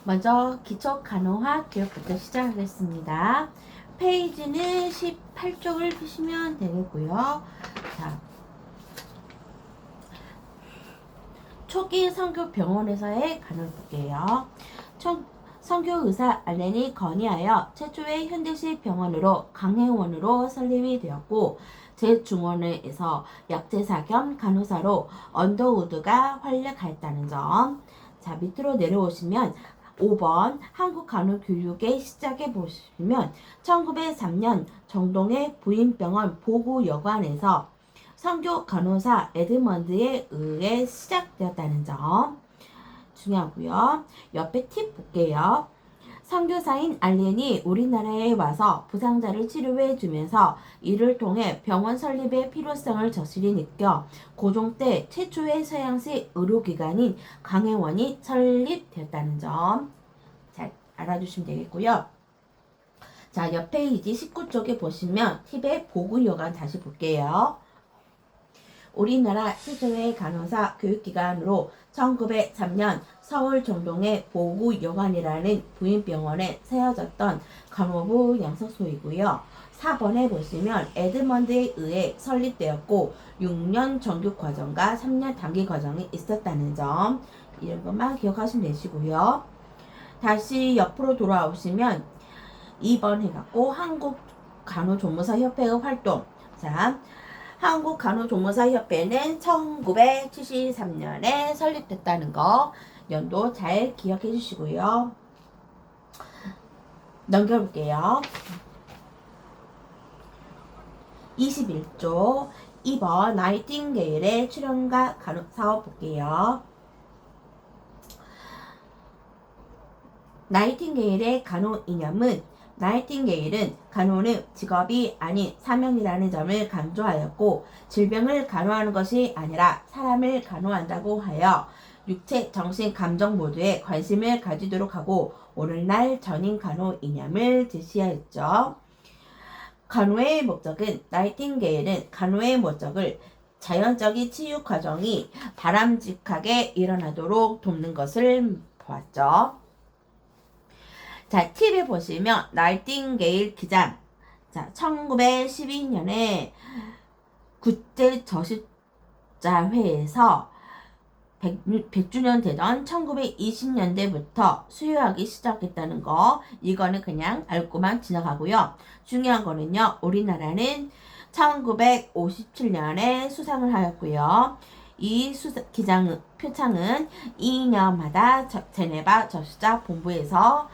먼저 기초 간호학 교육부터 시작하겠습니다. 페이지는 18쪽을 펴시면 되겠고요. 자, 초기 선교 병원에서의 간호를 볼게요. 선교 의사 알렌이 건의하여 최초의 현대식 병원으로 강행원으로 설립이 되었고 제중원에서 약제사 겸 간호사로 언더우드가 활약하였다는 점. 자, 밑으로 내려오시면 5번 한국간호교육의 시작에 보시면 1903년 정동의 부인병원 보구여관에서 선교 간호사 에드먼드에 의해 시작되었다는 점 중요하고요. 옆에 팁 볼게요. 선교사인 알렌이 우리나라에 와서 부상자를 치료해 주면서 이를 통해 병원 설립의 필요성을 절실히 느껴 고종 때 최초의 서양식 의료기관인 강행원이 설립되었다는 점 잘 알아주시면 되겠고요. 자, 옆 페이지 19쪽에 보시면 팁의 보구여관 다시 볼게요. 우리나라 최초의 간호사 교육기관으로 1903년 서울 정동의 보구여관이라는 부인병원에 세워졌던 간호부 양성소이고요. 4번에 보시면 에드먼드에 의해 설립되었고 6년 정규과정과 3년 단기과정이 있었다는 점 이런 것만 기억하시면 되시고요. 다시 옆으로 돌아오시면 2번 해갖고 한국간호조무사협회의 활동. 자, 한국간호조무사협회는 1973년에 설립됐다는 거 연도 잘 기억해 주시고요. 넘겨볼게요. 21조 2번 나이팅게일의 출연과 간호사업 볼게요. 나이팅게일의 간호 이념은 나이팅게일은 간호는 직업이 아닌 사명이라는 점을 강조하였고 질병을 간호하는 것이 아니라 사람을 간호한다고 하여 육체, 정신, 감정 모두에 관심을 가지도록 하고 오늘날 전인 간호 이념을 제시하였죠. 간호의 목적은 나이팅게일은 간호의 목적을 자연적인 치유 과정이 바람직하게 일어나도록 돕는 것을 보았죠. 자, 팁에 보시면 나이팅게일 기장. 자, 1912년에 국제저식자회에서 100주년 되던 1920년대부터 수여하기 시작했다는 거. 이거는 그냥 밟고만 지나가고요. 중요한 거는요. 우리나라는 1957년에 수상을 하였고요. 이 표창은 2년마다 제네바 저식자 본부에서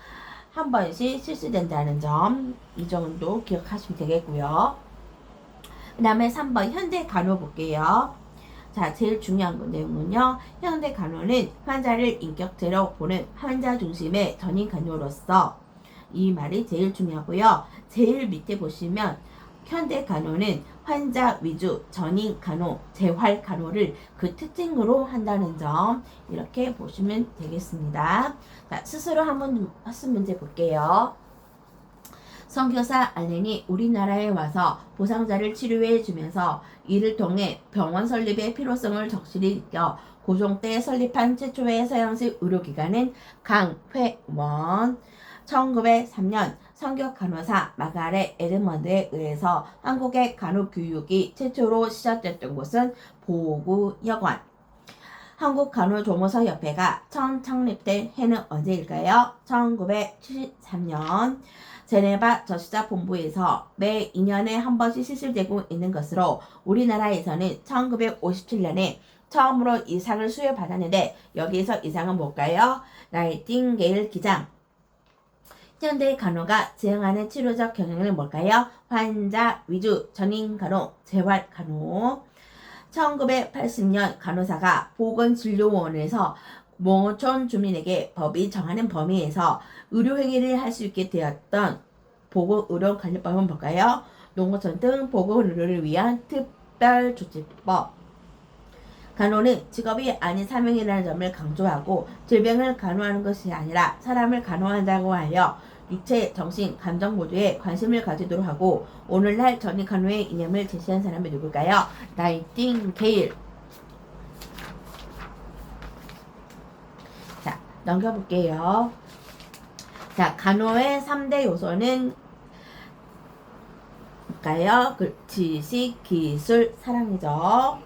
한 번씩 실시된다는 점, 이 정도 기억하시면 되겠고요. 그 다음에 3번 현대 간호 볼게요. 자, 제일 중요한 내용은요. 현대 간호는 환자를 인격체로 보는 환자 중심의 전인 간호로서 이 말이 제일 중요하고요. 제일 밑에 보시면 현대 간호는 환자 위주 전인 간호, 재활 간호를 그 특징으로 한다는 점 이렇게 보시면 되겠습니다. 자, 스스로 한번 학습 문제 볼게요. 선교사 알렌이 우리나라에 와서 부상자를 치료해 주면서 이를 통해 병원 설립의 필요성을 적실히 느껴 고종 때 설립한 최초의 서양식 의료기관은 강회원. 1903년 선교 간호사 마가렛 에드먼드에 의해서 한국의 간호교육이 최초로 시작됐던 곳은 보구여관. 한국간호조무사협회가 처음 창립된 해는 언제일까요? 1973년. 제네바 저식자 본부에서 매 2년에 한 번씩 실시되고 있는 것으로 우리나라에서는 1957년에 처음으로 이 상을 수여받았는데 여기에서 이 상은 뭘까요? 나이팅게일 기장. 현대 간호가 지향하는 치료적 경향은 뭘까요? 환자 위주, 전인 간호, 재활 간호. 1980년 간호사가 보건진료원에서 농어촌 주민에게 법이 정하는 범위에서 의료행위를 할 수 있게 되었던 보건의료관리법은 뭘까요? 농어촌 등 보건의료를 위한 특별조치법. 간호는 직업이 아닌 사명이라는 점을 강조하고 질병을 간호하는 것이 아니라 사람을 간호한다고 하여 육체, 정신, 감정 모두에 관심을 가지도록 하고 오늘날 전인 간호의 이념을 제시한 사람이 누굴까요? 나이팅게일. 자, 넘겨볼게요. 자, 간호의 3대 요소는 뭘까요? 지식, 기술, 사랑이죠.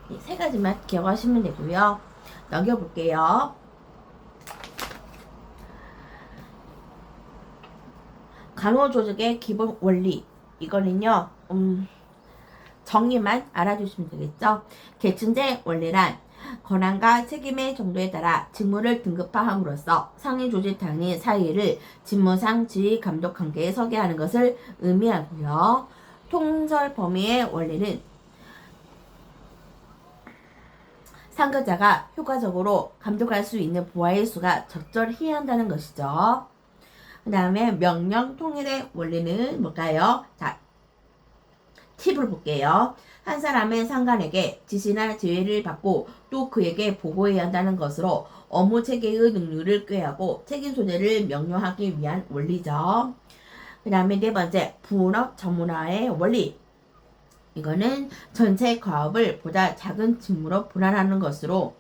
이 세 가지만 기억하시면 되고요. 넘겨볼게요. 간호조직의 기본 원리. 이거는요, 정의만 알아주시면 되겠죠. 계층제 원리란 권한과 책임의 정도에 따라 직무를 등급화함으로써 상위 조직 단위 사이를 직무상 지휘 감독 관계에 서게 하는 것을 의미하고요. 통설 범위의 원리는 상급자가 효과적으로 감독할 수 있는 부하의 수가 적절해야 한다는 것이죠. 그 다음에 명령 통일의 원리는 뭘까요? 자, 팁을 볼게요. 한 사람은 상관에게 지시나 지휘를 받고 또 그에게 보고해야 한다는 것으로 업무 체계의 능률을 꾀하고 책임 소재를 명료하기 위한 원리죠. 그 다음에 네 번째, 분업 전문화의 원리. 이거는 전체 과업을 보다 작은 직무로 분할하는 것으로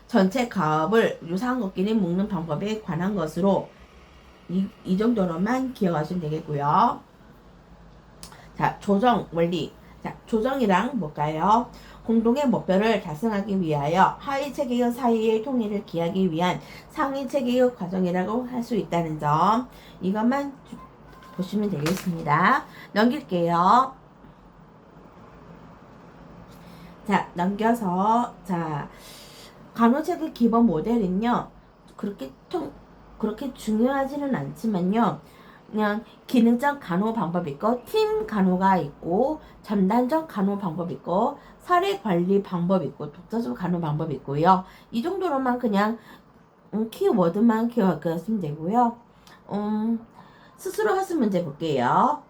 전체 과업을 유사한 것끼리 묶는 방법에 관한 것으로 이 정도로만 기억하시면 되겠고요. 자, 조정 원리. 자, 조정이랑 뭘까요? 공동의 목표를 달성하기 위하여 하위 체계의 사이의 통일을 기하기 위한 상위 체계의 과정이라고 할 수 있다는 점. 이것만 보시면 되겠습니다. 넘길게요. 자, 넘겨서, 자, 간호체계 기본 모델은요, 그렇게 중요하지는 않지만요, 그냥 기능적 간호 방법이 있고, 팀 간호가 있고, 전단적 간호 방법이 있고, 사례 관리 방법이 있고, 독자적 간호 방법이 있고요. 이 정도로만 그냥, 키워드만 기억하시면 되고요. 스스로 학습 문제 볼게요.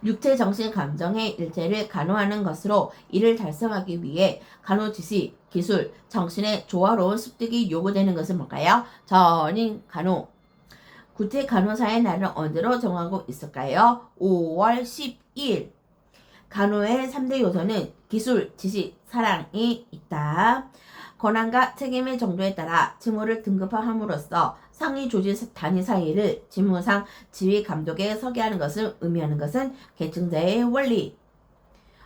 육체, 정신, 감정의 일체를 간호하는 것으로 이를 달성하기 위해 간호 지식, 기술, 정신의 조화로운 습득이 요구되는 것은 뭘까요? 전인 간호. 구체 간호사의 날은 언제로 정하고 있을까요? 5월 12일. 간호의 3대 요소는 기술, 지식, 사랑이 있다. 권한과 책임의 정도에 따라 직무를 등급화함으로써 상위 조직 단위 사이를 직무상 지휘 감독에 서게 하는 것을 의미하는 것은 계층제의 원리.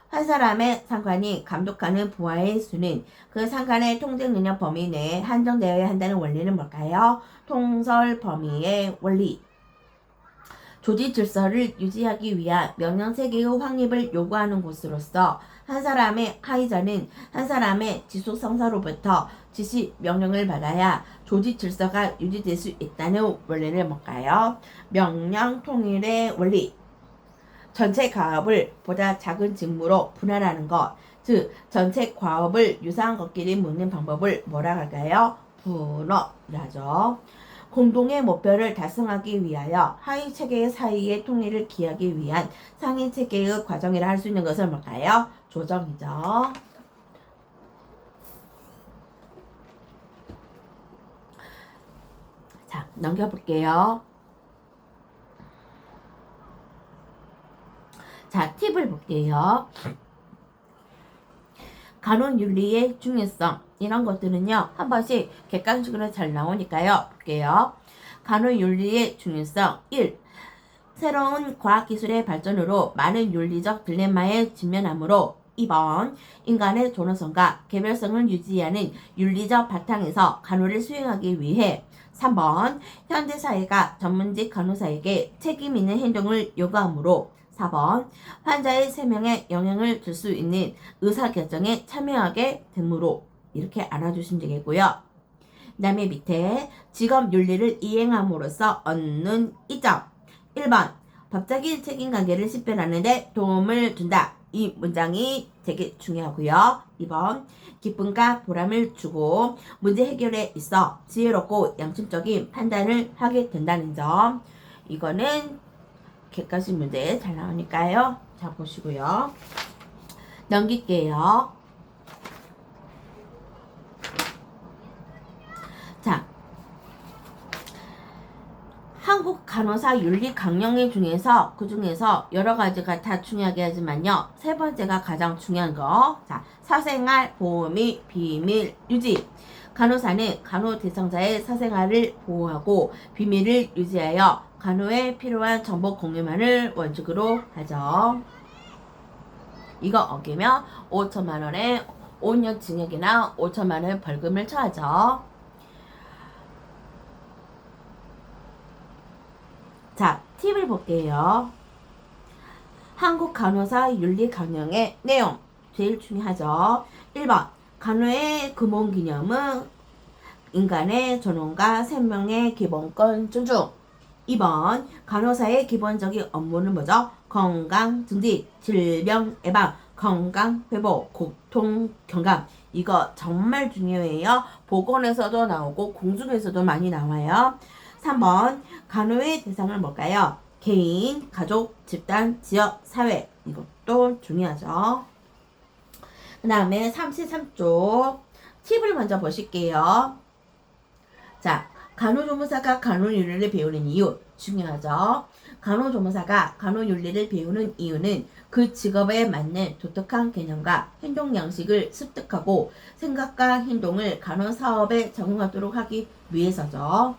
한 사람의 상관이 감독하는 부하의 수는 그 상관의 통제 능력 범위 내에 한정되어야 한다는 원리는 뭘까요? 통설 범위의 원리. 조직 질서를 유지하기 위한 명령 체계의 확립을 요구하는 곳으로서 한 사람의 하위자는 한 사람의 지속 상사로부터 지시 명령을 받아야 조직 질서가 유지될 수 있다는 원리를 뭘까요? 명령 통일의 원리. 전체 과업을 보다 작은 직무로 분할하는 것, 즉 전체 과업을 유사한 것끼리 묶는 방법을 뭐라 할까요? 분업이라죠. 공동의 목표를 달성하기 위하여 하위 체계 사이의 통일을 기하기 위한 상위 체계의 과정이라 할 수 있는 것은 뭘까요? 조정이죠. 자, 넘겨볼게요. 자, 팁을 볼게요. 간호윤리의 중요성. 이런 것들은요, 한 번씩 객관식으로 잘 나오니까요. 볼게요. 간호윤리의 중요성. 1. 새로운 과학기술의 발전으로 많은 윤리적 딜레마에 직면하므로 2번. 인간의 존엄성과 개별성을 유지하는 윤리적 바탕에서 간호를 수행하기 위해 3번. 현대사회가 전문직 간호사에게 책임 있는 행동을 요구하므로 4번. 환자의 생명에 영향을 줄 수 있는 의사결정에 참여하게 되므로 이렇게 알아주시면 되겠고요. 그 다음에 밑에 직업윤리를 이행함으로써 얻는 이점. 1번. 법적인 책임관계를 식별하는 데 도움을 준다. 이 문장이 되게 중요하고요. 2번. 기쁨과 보람을 주고 문제 해결에 있어 지혜롭고 양심적인 판단을 하게 된다는 점. 이거는 객관식 문제에 잘 나오니까요. 자, 보시고요. 넘길게요. 자, 한국 간호사 윤리 강령의 중에서 그 중에서 여러 가지가 다 중요하게 하지만요. 세 번째가 가장 중요한 거. 자, 사생활 보호 및 비밀 유지. 간호사는 간호 대상자의 사생활을 보호하고 비밀을 유지하여 간호에 필요한 정보 공유만을 원칙으로 하죠. 이거 어기면 5천만 원의 5년 징역이나 5천만 원 벌금을 처하죠. 자, 팁을 볼게요. 한국 간호사 윤리 강령의 내용 제일 중요하죠. 1번 간호의 근본기념은 인간의 존엄과 생명의 기본권 존중. 2번 간호사의 기본적인 업무는 뭐죠? 건강 증진, 질병 예방, 건강 회복, 고통 경감. 이거 정말 중요해요. 보건에서도 나오고 공중에서도 많이 나와요. 3번 간호의 대상은 뭘까요? 개인, 가족, 집단, 지역, 사회. 이것도 중요하죠. 그 다음에 33쪽 팁을 먼저 보실게요. 자, 간호조무사가 간호윤리를 배우는 이유 중요하죠. 간호조무사가 간호윤리를 배우는 이유는 그 직업에 맞는 독특한 개념과 행동 양식을 습득하고 생각과 행동을 간호사업에 적용하도록 하기 위해서죠.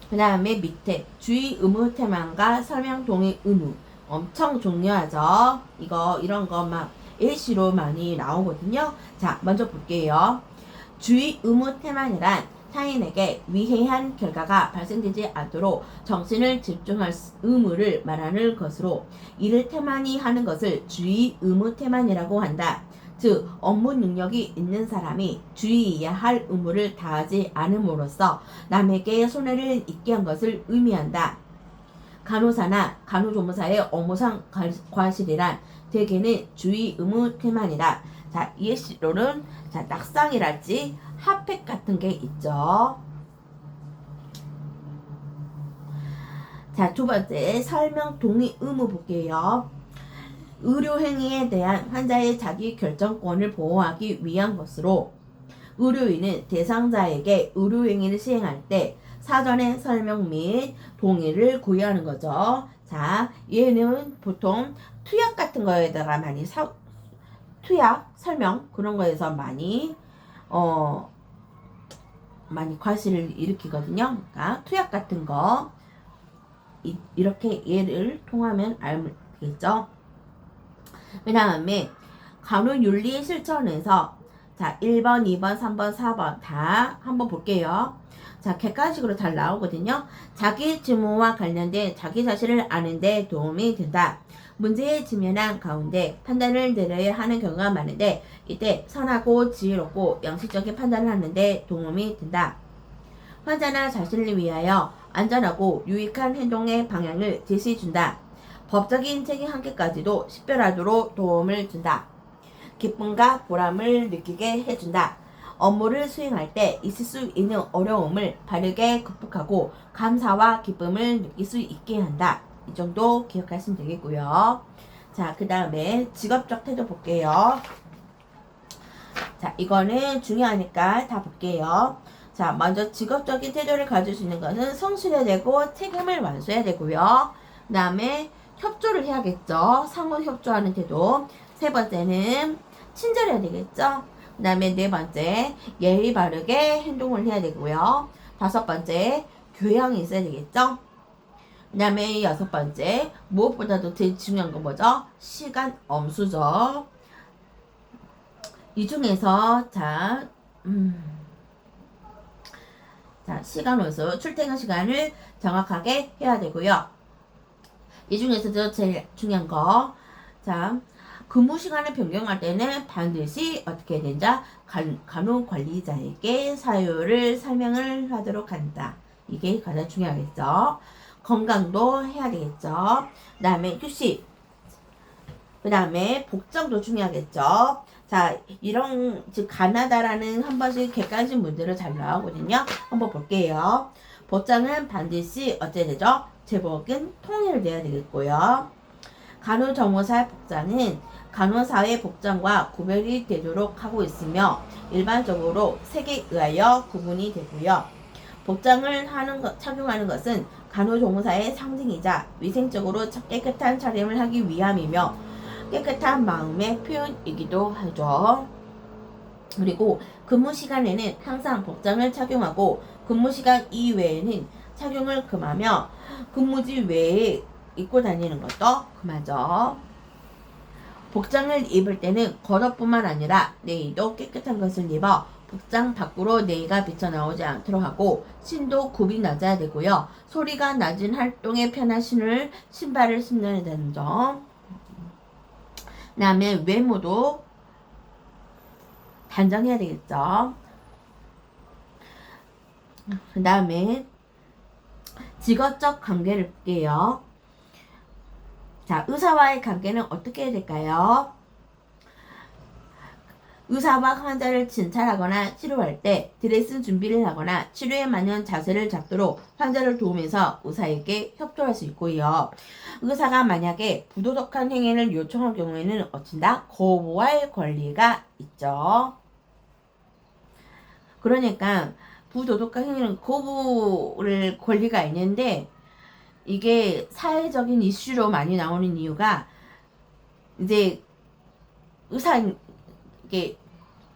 그 다음에 밑에 주의 의무 태만과 설명 동의 의무 엄청 중요하죠. 이런 거 막 예시로 많이 나오거든요. 자, 먼저 볼게요. 주의 의무 태만이란 타인에게 위해한 결과가 발생되지 않도록 정신을 집중할 의무를 말하는 것으로 이를 태만히 하는 것을 주의 의무 태만이라고 한다. 즉 업무 능력이 있는 사람이 주의해야 할 의무를 다하지 않음으로써 남에게 손해를 입게 한 것을 의미한다. 간호사나 간호조무사의 업무상 과실이란 대개는 주의 의무 태만이다. 자, 예시로는 자, 낙상이랄지 핫팩 같은 게 있죠. 자, 두 번째 설명 동의 의무 볼게요. 의료행위에 대한 환자의 자기 결정권을 보호하기 위한 것으로 의료인은 대상자에게 의료행위를 시행할 때 사전에 설명 및 동의를 구해하는 거죠. 자, 얘는 보통 투약 같은 거에다가 많이 투약, 설명 그런 거에서 많이 과실을 일으키거든요. 그러니까 투약 같은 거 이렇게 얘를 통하면 알겠죠. 그 다음에 간호윤리 실천에서 자 1번, 2번, 3번, 4번 다 한번 볼게요. 자, 객관식으로 잘 나오거든요. 자기 직무와 관련된 자기 자신을 아는 데 도움이 된다. 문제에 직면한 가운데 판단을 내려야 하는 경우가 많은데 이때 선하고 지혜롭고 양식적인 판단을 하는데 도움이 된다. 환자나 자신을 위하여 안전하고 유익한 행동의 방향을 제시해준다. 법적인 책임 한계까지도 식별하도록 도움을 준다. 기쁨과 보람을 느끼게 해준다. 업무를 수행할 때 있을 수 있는 어려움을 바르게 극복하고 감사와 기쁨을 느낄 수 있게 한다. 이 정도 기억하시면 되겠고요. 자, 그 다음에 직업적 태도 볼게요. 자, 이거는 중요하니까 다 볼게요. 자, 먼저 직업적인 태도를 가질 수 있는 것은 성실해야 되고 책임을 완수해야 되고요. 그 다음에 협조를 해야겠죠. 상호 협조하는 태도. 세 번째는 친절해야 되겠죠. 그 다음에 네 번째 예의 바르게 행동을 해야 되고요. 다섯 번째 교양이 있어야 되겠죠. 그 다음에 여섯 번째 무엇보다도 제일 중요한 건 뭐죠? 시간 엄수죠. 이 중에서 자 시간 엄수 출퇴근 시간을 정확하게 해야 되고요. 이 중에서도 제일 중요한 거 자 근무 시간을 변경할 때는 반드시 어떻게 된다? 간호관리자에게 사유를 설명을 하도록 한다. 이게 가장 중요하겠죠. 건강도 해야 되겠죠. 그 다음에 휴식. 그 다음에 복장도 중요하겠죠. 자, 이런, 즉, 가나다라는 한 번씩 객관식 문제로 잘 나오거든요. 한번 볼게요. 복장은 반드시 어찌 되죠? 제복은 통일돼야 되겠고요. 간호조무사 복장은 간호사의 복장과 구별이 되도록 하고 있으며 일반적으로 색에 의하여 구분이 되고요. 복장을 착용하는 것은 간호조무사의 상징이자 위생적으로 깨끗한 차림을 하기 위함이며 깨끗한 마음의 표현이기도 하죠. 그리고 근무 시간에는 항상 복장을 착용하고 근무 시간 이외에는 착용을 금하며 근무지 외에 입고 다니는 것도 금하죠. 복장을 입을 때는 겉옷뿐만 아니라 내의도 깨끗한 것을 입어 복장 밖으로 내의가 비쳐나오지 않도록 하고 신도 굽이 낮아야 되고요. 소리가 낮은 활동에 편한 신발을 신어야 되는 점. 그 다음에 외모도 단정해야 되겠죠. 그 다음에 직업적 관계를 볼게요. 자, 의사와의 관계는 어떻게 해야 될까요? 의사와 환자를 진찰하거나 치료할 때 드레스 준비를 하거나 치료에 맞는 자세를 잡도록 환자를 도우면서 의사에게 협조할 수 있고요. 의사가 만약에 부도덕한 행위를 요청할 경우에는 어쩐다? 거부할 권리가 있죠. 그러니까 부도덕한 행위는 거부를 권리가 있는데 이게 사회적인 이슈로 많이 나오는 이유가 이제 의사 이게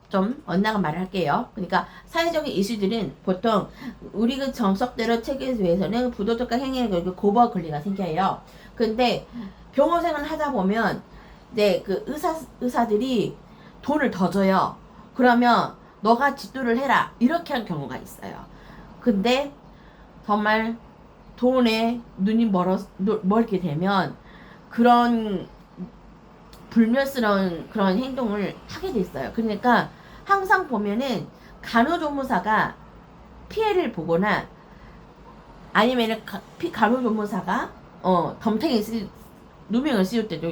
좀 엇나간 말을 할게요. 그러니까 사회적인 이슈들은 보통 우리 그 정석대로 체계에서는 부도덕한 행위에 고발 권리가 생겨요. 근데 병원 생활을 하다 보면 이제 그 의사들이 돈을 더 줘요. 그러면 너가 집도를 해라 이렇게 한 경우가 있어요. 근데 정말 돈에 눈이 멀게 되면 그런 불멸스러운 그런 행동을 하게 됐어요. 그러니까 항상 보면은 간호조무사가 피해를 보거나 아니면은 간호조무사가 누명을 씌울 때도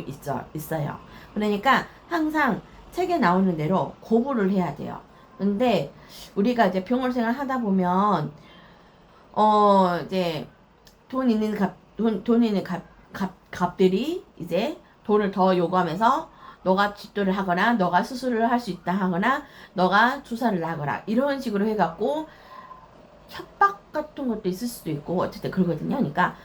있어요. 그러니까 항상 책에 나오는 대로 고부를 해야 돼요. 근데 우리가 이제 병원 생활 하다 보면 이제 돈 있는 갑들이 이제 돈을 더 요구하면서 너가 집도를 하거나 너가 수술을 할 수 있다 하거나 너가 주사를 하거나 이런 식으로 해갖고 협박 같은 것도 있을 수도 있고 어쨌든 그러거든요. 그러니까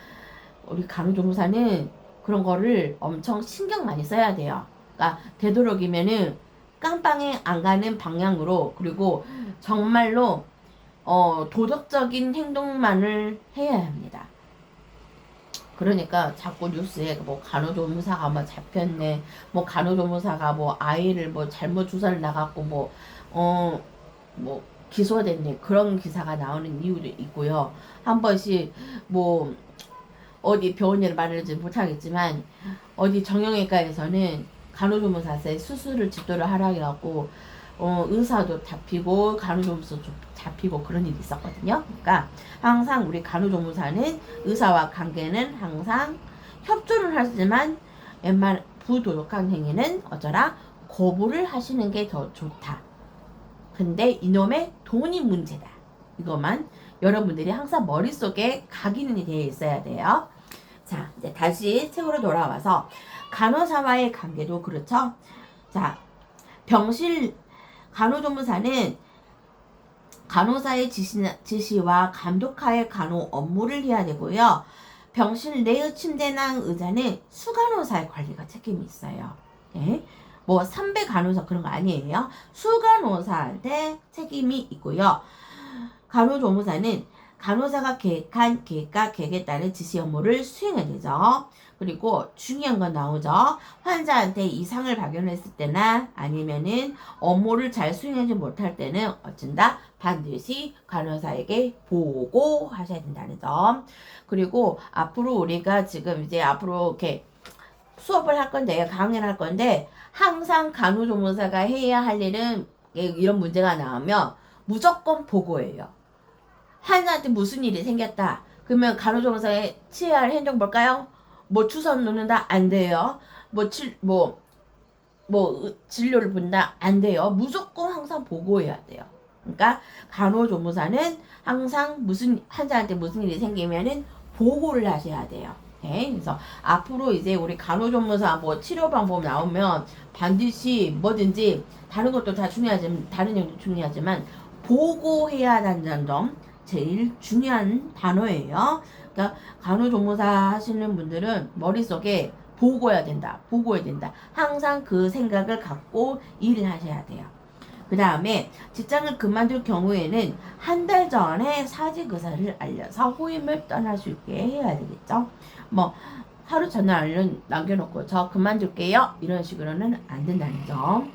우리 간호조무사는 그런 거를 엄청 신경 많이 써야 돼요. 그러니까 되도록이면은 깜빵에 안 가는 방향으로 그리고 정말로 도덕적인 행동만을 해야 합니다. 그러니까 자꾸 뉴스에 뭐 간호조무사가 뭐 잡혔네, 뭐 간호조무사가 뭐 아이를 뭐 잘못 주사를 놔갖고 뭐 기소됐네 그런 기사가 나오는 이유도 있고요. 한 번씩 뭐 어디 병원을 말하지 못하겠지만 어디 정형외과에서는 간호조무사한테 수술을 집도를 하라 해갖고 의사도 잡히고 간호조무사도 잡히고 그런 일이 있었거든요. 그러니까 항상 우리 간호조무사는 의사와 관계는 항상 협조를 하지만 웬만 부도덕한 행위는 어쩌라 거부를 하시는 게 더 좋다. 근데 이놈의 돈이 문제다. 이것만 여러분들이 항상 머릿속에 각인이 되어 있어야 돼요. 자, 이제 다시 책으로 돌아와서 간호사와의 관계도 그렇죠. 자, 간호조무사는 간호사의 지시와 감독하에 간호 업무를 해야 되고요. 병실 내의 침대나 의자는 수간호사의 관리가 책임이 있어요. 네? 뭐 선배 간호사 그런 거 아니에요. 수간호사한테 책임이 있고요. 간호조무사는 간호사가 계획한 계획과 계획에 따른 지시 업무를 수행해야 되죠. 그리고 중요한 건 나오죠. 환자한테 이상을 발견했을 때나 아니면은 업무를 잘 수행하지 못할 때는 어쩐다? 반드시 간호사에게 보고하셔야 된다는 점. 그리고 앞으로 우리가 지금 이제 앞으로 이렇게 수업을 할 건데 강의를 할 건데 항상 간호조무사가 해야 할 일은 이런 문제가 나오면 무조건 보고예요. 환자한테 무슨 일이 생겼다. 그러면 간호조무사가 취해야 할 행동 뭘까요? 뭐 주사 놓는다? 안 돼요. 진료를 본다? 안 돼요. 무조건 항상 보고해야 돼요. 그러니까 간호조무사는 항상 환자한테 무슨 일이 생기면은 보고를 하셔야 돼요. 네, 그래서 앞으로 이제 우리 간호조무사 뭐 치료 방법 나오면 반드시 뭐든지 다른 것도 다 중요하지만 다른 점도 중요하지만 보고해야 한다는 점 제일 중요한 단어예요. 그러니까 간호조무사 하시는 분들은 머릿속에 보고해야 된다. 항상 그 생각을 갖고 일을 하셔야 돼요. 그 다음에 직장을 그만둘 경우에는 한 달 전에 사직 의사를 알려서 후임을 떠날 수 있게 해야 되겠죠. 뭐 하루 전날 남겨놓고 저 그만둘게요 이런 식으로는 안 된다는 점.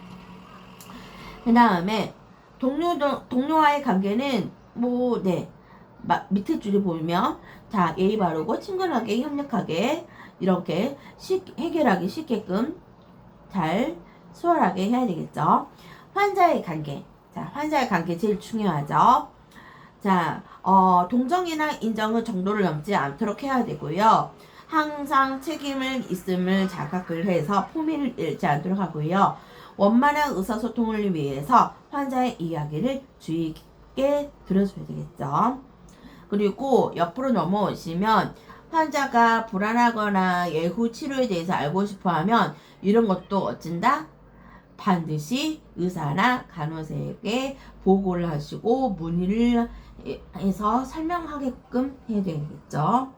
그 다음에 동료와의 관계는 밑에 줄에 보면 자 예의 바르고 친근하게 협력하게 이렇게 해결하기 쉽게끔 잘 수월하게 해야 되겠죠. 환자의 관계. 자, 환자의 관계 제일 중요하죠. 자, 동정이나 인정의 정도를 넘지 않도록 해야 되고요. 항상 책임을 있음을 자각을 해서 품위를 잃지 않도록 하고요. 원만한 의사소통을 위해서 환자의 이야기를 주의 깊게 들어줘야 되겠죠. 그리고 옆으로 넘어오시면 환자가 불안하거나 예후 치료에 대해서 알고 싶어하면 이런 것도 어쩐다? 반드시 의사나 간호사에게 보고를 하시고 문의를 해서 설명하게끔 해야 되겠죠.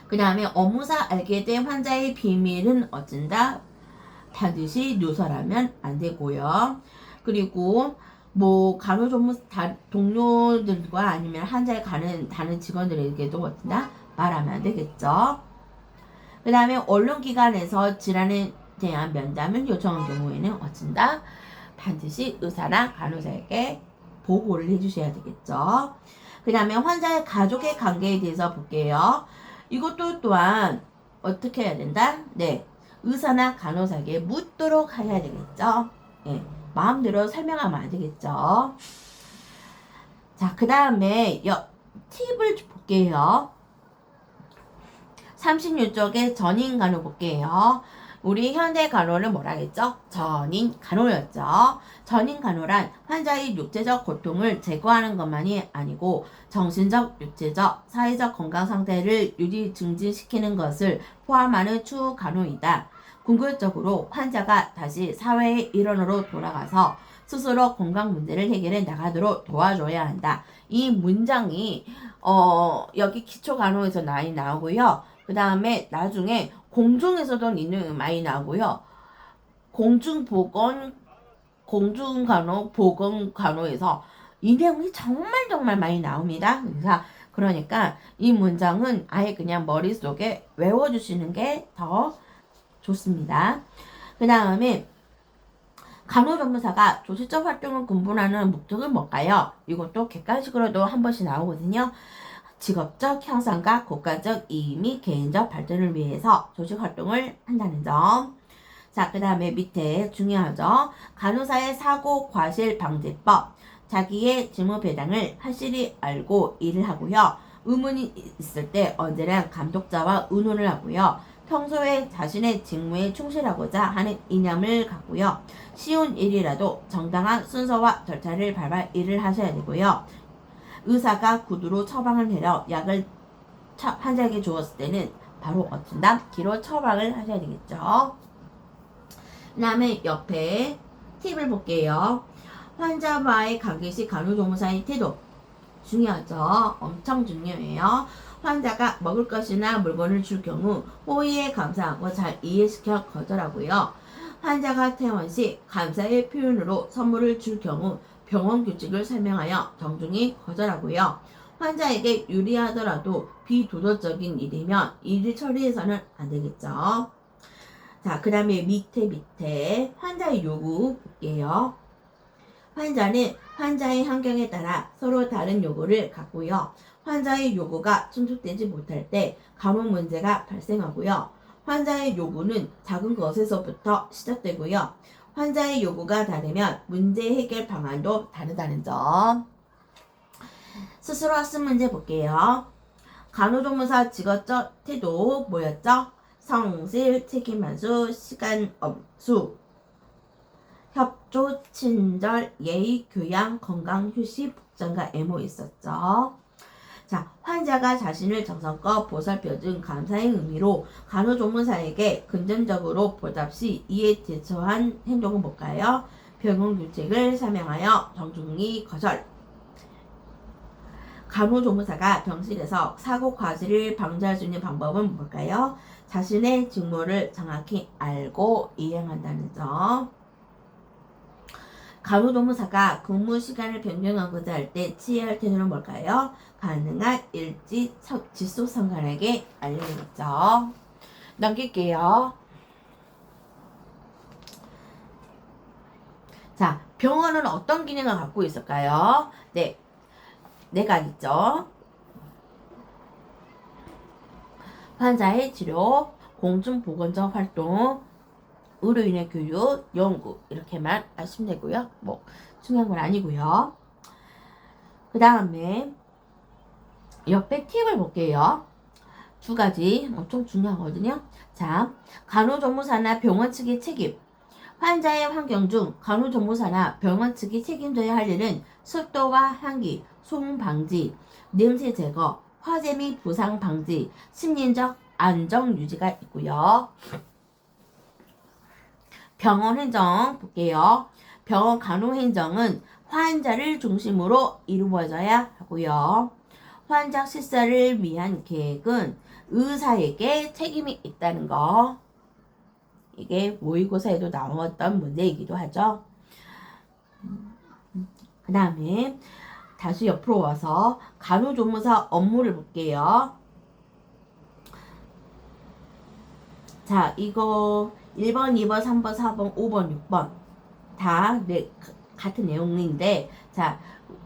그 다음에 업무상 알게 된 환자의 비밀은 어쩐다? 반드시 누설하면 안 되고요. 그리고 간호조무 동료들과 아니면 환자에 가는 다른 직원들에게도 어쩐다? 말하면 안 되겠죠. 그 다음에 언론기관에서 질환에 대한 면담을 요청한 경우에는 어쩐다? 반드시 의사나 간호사에게 보고를 해주셔야 되겠죠. 그 다음에 환자의 가족의 관계에 대해서 볼게요. 이것도 또한 어떻게 해야 된다? 네, 의사나 간호사에게 묻도록 해야 되겠죠. 네, 마음대로 설명하면 안 되겠죠. 자, 그 다음에 팁을 볼게요. 36쪽에 전인 간호 볼게요. 우리 현대 간호는 뭐라 했죠? 전인 간호였죠. 전인 간호란 환자의 육체적 고통을 제거하는 것만이 아니고 정신적, 육체적, 사회적 건강 상태를 유지 증진시키는 것을 포함하는 추후 간호이다. 궁극적으로 환자가 다시 사회의 일원으로 돌아가서 스스로 건강 문제를 해결해 나가도록 도와줘야 한다. 이 문장이 여기 기초 간호에서 많이 나오고요. 그 다음에 나중에 공중에서도 많이 나오고요. 공중보건, 공중간호, 보건간호에서 이 내용이 정말 많이 나옵니다. 그러니까 이 문장은 아예 그냥 머릿속에 외워주시는 게 더 좋습니다. 그 다음에 간호조무사가 조직적 활동을 근본하는 목적은 뭘까요? 이것도 객관식으로도 한 번씩 나오거든요. 직업적 향상과 국가적 이익 및 개인적 발전을 위해서 조직 활동을 한다는 점. 자, 그 다음에 밑에 중요하죠. 간호사의 사고 과실 방지법. 자기의 직무 배당을 확실히 알고 일을 하고요. 의문이 있을 때 언제나 감독자와 의논을 하고요. 평소에 자신의 직무에 충실하고자 하는 이념을 갖고요. 쉬운 일이라도 정당한 순서와 절차를 밟아 일을 하셔야 되고요. 의사가 구두로 처방을 해서 약을 환자에게 주었을 때는 바로 어쩐다? 기로 처방을 하셔야 되겠죠. 그 다음에 옆에 팁을 볼게요. 환자와의 관계 시 간호조무사의 태도 중요하죠. 엄청 중요해요. 환자가 먹을 것이나 물건을 줄 경우 호의에 감사하고 잘 이해시켜 거절하고요. 환자가 퇴원 시 감사의 표현으로 선물을 줄 경우 병원 규칙을 설명하여 정중히 거절하고요. 환자에게 유리하더라도 비도덕적인 일이면 일을 처리해서는 안 되겠죠. 자, 그 다음에 밑에 환자의 요구 볼게요. 환자는 환자의 환경에 따라 서로 다른 요구를 갖고요. 환자의 요구가 충족되지 못할 때 간호 문제가 발생하고요. 환자의 요구는 작은 것에서부터 시작되고요. 환자의 요구가 다르면 문제 해결 방안도 다르다는 점. 스스로 학습 문제 볼게요. 간호조무사 직업적 태도 뭐였죠? 성실, 책임 완수, 시간 엄수, 협조, 친절, 예의, 교양, 건강, 휴식, 복장과 애모 있었죠. 자, 환자가 자신을 정성껏 보살펴준 감사의 의미로 간호조무사에게 금전적으로 보답 시 이에 대처한 행동은 뭘까요? 병원 규칙을 설명하여 정중히 거절. 간호조무사가 병실에서 사고 과실을 방지할 수 있는 방법은 뭘까요? 자신의 직무를 정확히 알고 이행한다는 점. 간호조무사가 근무 시간을 변경하고자 할 때 취해야 할 태도는 뭘까요? 가능한 일지 직속상관에게 알려야겠죠. 넘길게요. 자, 병원은 어떤 기능을 갖고 있을까요? 네, 내가 있죠. 환자의 치료, 공중보건적 활동, 의료인의 교육, 연구 이렇게만 하시면 되고요. 뭐 중요한 건 아니고요. 그 다음에 옆에 팁을 볼게요. 두 가지 엄청 중요하거든요. 자, 간호조무사나 병원 측의 책임. 환자의 환경 중 간호조무사나 병원 측이 책임져야 할 일은 습도와 향기, 소음 방지, 냄새 제거, 화재 및 부상 방지, 심리적 안정 유지가 있고요. 병원 행정 볼게요. 병원 간호 행정은 환자를 중심으로 이루어져야 하고요. 환자 식사를 위한 계획은 의사에게 책임이 있다는 거. 이게 모의고사에도 나왔던 문제이기도 하죠. 그 다음에 다시 옆으로 와서 간호조무사 업무를 볼게요. 자, 이거 1번, 2번, 3번, 4번, 5번, 6번 다 같은 내용인데, 자,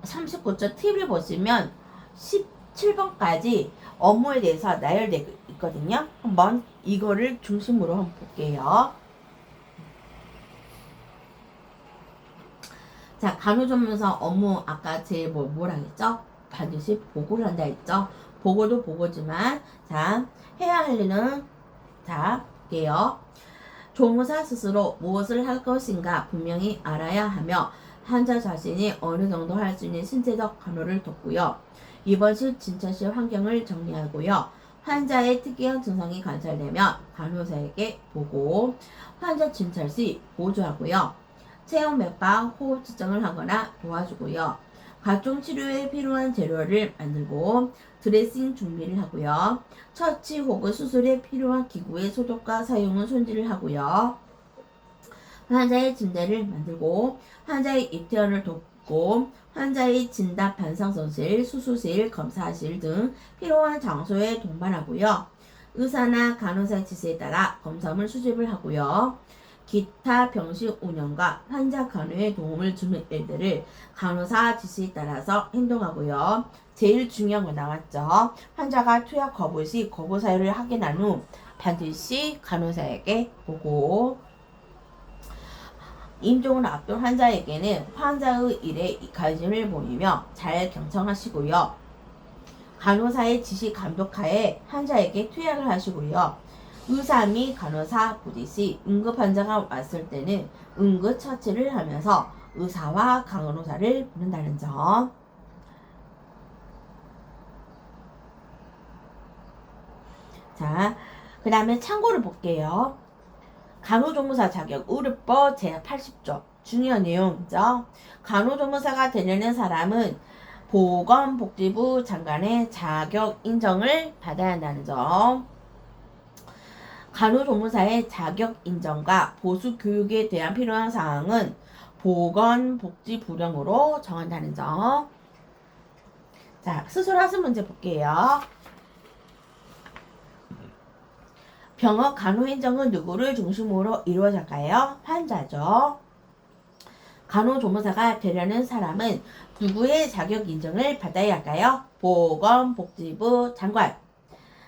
39조 팁을 보시면 17번까지 업무에 대해서 나열되어 있거든요. 한번 이거를 중심으로 한번 볼게요. 자, 간호조무사 업무 아까 제일 뭐라 했죠? 반드시 보고를 한다 했죠? 보고도 보고지만, 자, 해야 할 일은, 자, 볼게요. 조무사 스스로 무엇을 할 것인가 분명히 알아야 하며 환자 자신이 어느 정도 할 수 있는 신체적 간호를 돕고요. 입원실, 진찰실 환경을 정리하고요. 환자의 특이한 증상이 관찰되면 간호사에게 보고, 환자 진찰 시 보조하고요. 체온 맥박, 호흡 측정을 하거나 도와주고요. 각종 치료에 필요한 재료를 만들고 드레싱 준비를 하고요. 처치 혹은 수술에 필요한 기구의 소독과 사용은 손질을 하고요. 환자의 침대를 만들고 환자의 입퇴원을 돕고 환자의 진단 반상선실, 수술실, 검사실 등 필요한 장소에 동반하고요. 의사나 간호사 지시에 따라 검사물 수집을 하고요. 기타 병실 운영과 환자 간호에 도움을 주는 일들을 간호사 지시에 따라서 행동하고요. 제일 중요한 거 나왔죠. 환자가 투약 거부 시 거부 사유를 확인한 후 반드시 간호사에게 보고, 임종을 앞둔 환자에게는 환자의 일에 관심을 보이며 잘 경청하시고요. 간호사의 지시 감독하에 환자에게 투약을 하시고요. 의사 및 간호사 부디 시 응급 환자가 왔을 때는 응급 처치를 하면서 의사와 간호사를 부른다는 점. 자, 그 다음에 참고를 볼게요. 간호조무사 자격 의료법 제80조 중요한 내용이죠. 간호조무사가 되려는 사람은 보건복지부 장관의 자격 인정을 받아야 한다는 점. 간호조무사의 자격 인정과 보수 교육에 대한 필요한 사항은 보건복지부령으로 정한다는 점. 자, 수술하신 문제 볼게요. 병원 간호인정은 누구를 중심으로 이루어질까요? 환자죠. 간호조무사가 되려는 사람은 누구의 자격 인정을 받아야 할까요? 보건복지부 장관.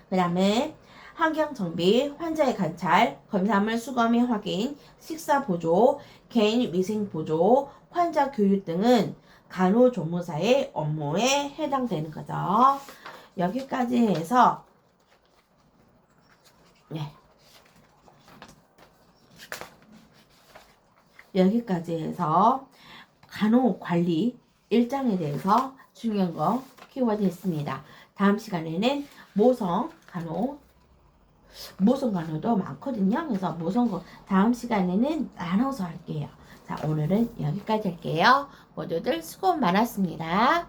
그 다음에 환경정비, 환자의 관찰, 검사물 수거 및 확인, 식사보조, 개인위생보조, 환자교육 등은 간호조무사의 업무에 해당되는 거죠. 여기까지 해서 여기까지 해서 간호관리 일장에 대해서 중요한 거 키워드 했습니다. 다음 시간에는 모성간호도 많거든요. 그래서 모성간호 다음 시간에는 나눠서 할게요. 자, 오늘은 여기까지 할게요. 모두들 수고 많았습니다.